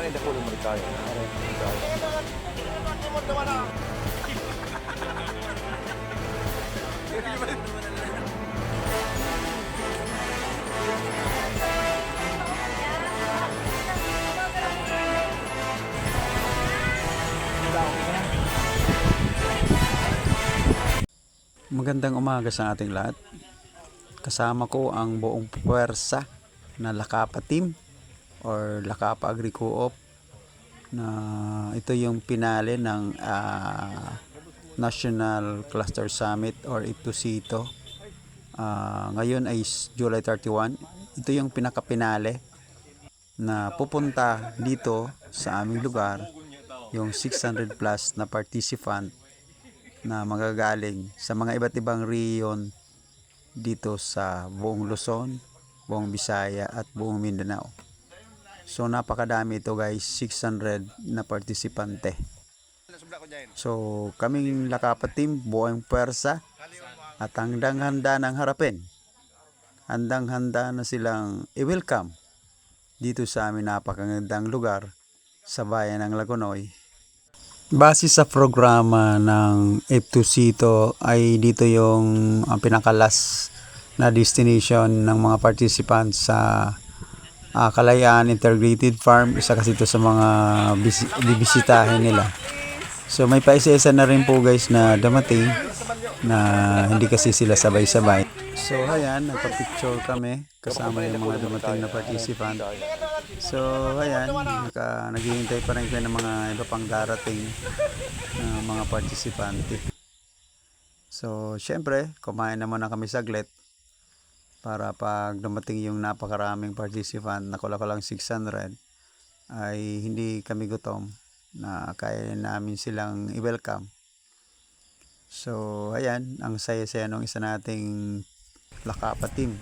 Panay na kulong merkado. Magandang umaga sa ating lahat. Kasama ko ang buong puwersa na Lakapa Team or Lakapa Agri Co-op na ito yung pinali ng National Cluster Summit or IPTOSITO. Ngayon ay July 31. Ito yung pinakapinali na pupunta dito sa aming lugar, yung 600 plus na participant na magagaling sa mga iba't ibang rehiyon dito sa buong Luzon, buong Visaya at buong Mindanao. So napakadami ito guys, 600 na partisipante. So kaming Lakapa Team, buong puwersa at handang-handa ng harapin. Handang-handa na silang i-welcome dito sa aming napakagandang lugar sa bayan ng Lagonoy. Base sa programa ng IPTOSITO ay dito yung pinakalas na destination ng mga participants sa Kalayaan Integrated Farm. Isa kasi ito sa mga bibisitahin nila. So may paisa-isa na rin po guys na dumating na hindi kasi sila sabay-sabay. So ayan, nagpa-picture kami kasama yung mga dumating na participant. So ayan, naghihintay pa rin kayo ng mga iba pang darating na mga partisipante. So syempre, kumain na muna kami saglit para pag dumating yung napakaraming participant na kulang 600 ay hindi kami gutom na kaya namin silang i-welcome. So ayan, ang saya-saya nung isa nating Lakapa Team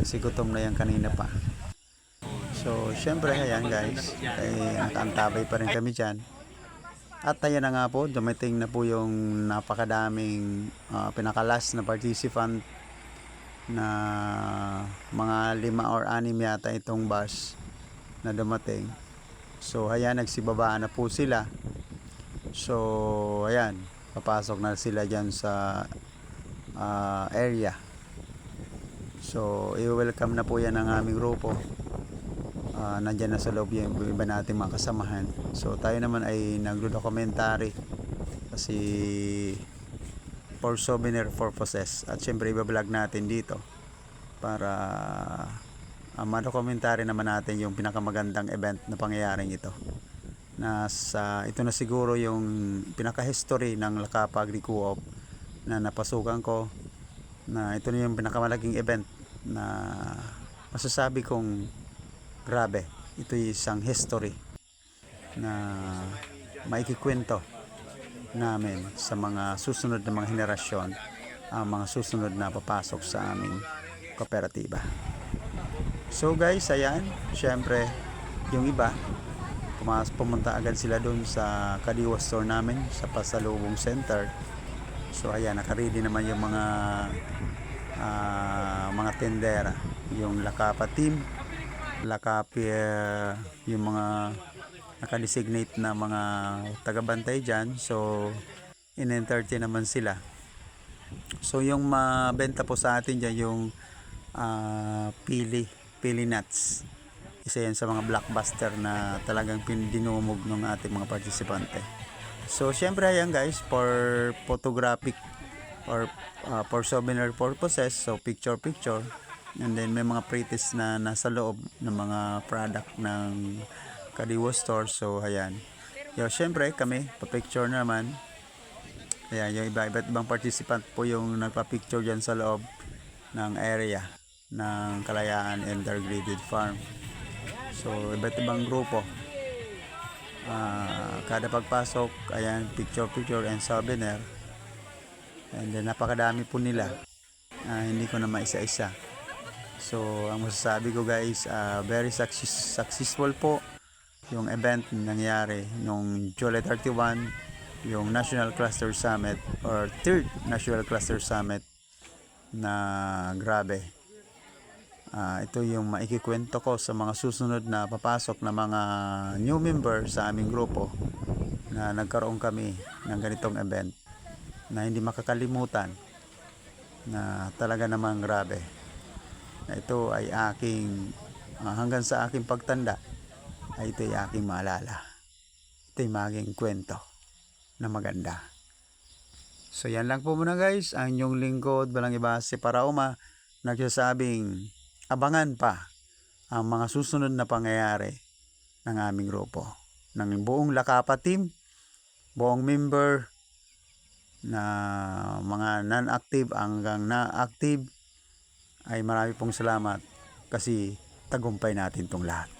kasi gutom na yan kanina pa. So syempre ayan guys, ay nakaantabay pa rin kami dyan. At ayan na nga po, dumating na po yung napakadaming pinakalas na participant na mga 5 or 6 yata itong bus na dumating. So ayan, nagsibabaan na po sila. So ayan, papasok na sila dyan sa area. So i-welcome na po yan ng aming grupo. Nandyan na sa loob yung iba nating mga kasamahan. So tayo naman ay nagdo-documentary kasi for souvenir purposes. At syempre i-vlog natin dito para ma-documentary naman natin yung pinakamagandang event na pangyayaring ito. Ito na siguro yung pinaka-history ng Lakapa Agri Co-op na napasukan ko, na ito na yung pinakamalaking event na masasabi kong grabe, ito yung isang history na maikikwento namin sa mga susunod na mga henerasyon, ang mga susunod na papasok sa aming kooperatiba. So guys, ayan, syempre yung iba pumunta agad sila doon sa Kadiwa store namin sa Pasalubong Center. So ayan, nakaready naman yung mga tendera, yung Lakapa Team, Lakapi, yung mga nakadesignate na mga tagabantay dyan. So in-entertain naman sila. So yung mabenta po sa atin dyan yung pili nuts. Isa yan sa mga blockbuster na talagang dinumog ng ating mga partisipante. So syempre ayan guys, for photographic or for souvenir purposes, so picture, and then may mga pretties na nasa loob ng mga product ng Kadiwa store. So ayan, syempre kami pa-picture naman. Ayan, yung iba't ibang participant po yung nagpa-picture dyan sa loob ng area ng Kalayaan Integrated Farm. So iba't ibang grupo, kada pagpasok, ayan, picture and souvenir. And then napakadami po nila, hindi ko na maisa-isa. So ang masasabi ko guys, very successful po yung event nangyari nung July 31, yung National Cluster Summit or 3rd National Cluster Summit, na grabe, Ito yung maikikwento ko sa mga susunod na papasok na mga new member sa aming grupo na nagkaroon kami ng ganitong event na hindi makakalimutan, na talaga namang grabe. Na ito ay aking hanggang sa aking pagtanda ay ito ay aking maalala. Ito ay maging kwento na maganda. So yan lang po muna guys, ang inyong lingkod walang iba si Parauma, nagsasabing abangan pa ang mga susunod na pangyayari ng aming grupo, ng buong Lakapa team, buong member na mga non-active hanggang na-active, ay marami pong salamat kasi tagumpay natin itong lahat.